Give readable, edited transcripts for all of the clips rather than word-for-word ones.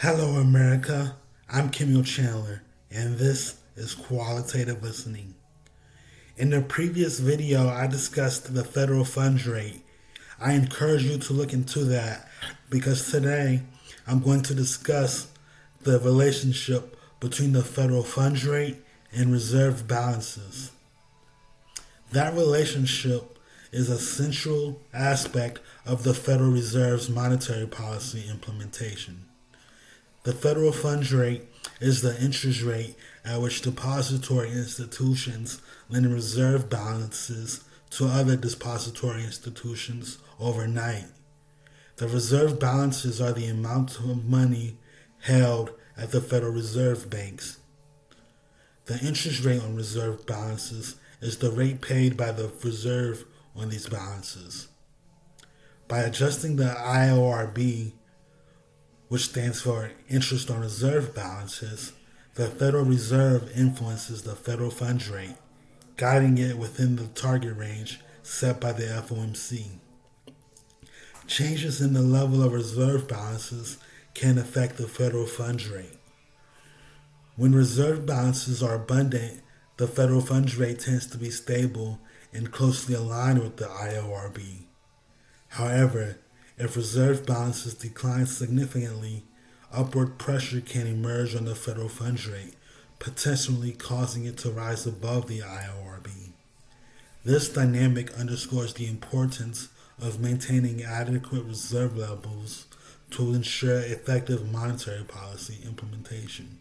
Hello, America. I'm Kimil Chandler, and this is Qualitative Listening. In the previous video, I discussed the federal funds rate. I encourage you to look into that because today I'm going to discuss the relationship between the federal funds rate and reserve balances. That relationship is a central aspect of the Federal Reserve's monetary policy implementation. The federal funds rate is the interest rate at which depository institutions lend reserve balances to other depository institutions overnight. The reserve balances are the amount of money held at the Federal Reserve banks. The interest rate on reserve balances is the rate paid by the Reserve on these balances. By adjusting the IORB, which stands for interest on reserve balances, the Federal Reserve influences the federal funds rate, guiding it within the target range set by the FOMC. Changes in the level of reserve balances can affect the federal funds rate. When reserve balances are abundant, the federal funds rate tends to be stable and closely aligned with the IORB. However, if reserve balances decline significantly, upward pressure can emerge on the federal funds rate, potentially causing it to rise above the IORB. This dynamic underscores the importance of maintaining adequate reserve levels to ensure effective monetary policy implementation.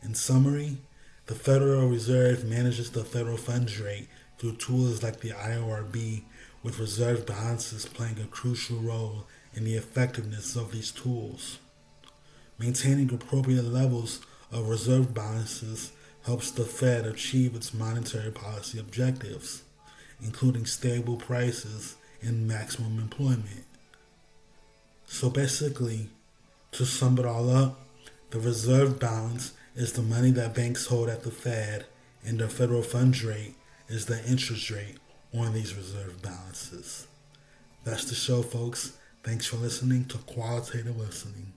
In summary, the Federal Reserve manages the federal funds rate through tools like the IORB, with reserve balances playing a crucial role in the effectiveness of these tools. Maintaining appropriate levels of reserve balances helps the Fed achieve its monetary policy objectives, including stable prices and maximum employment. So basically, to sum it all up, the reserve balance is the money that banks hold at the Fed, and the federal funds rate is the interest rate on these reserve balances. That's the show, folks. Thanks for listening to Qualitative Listening.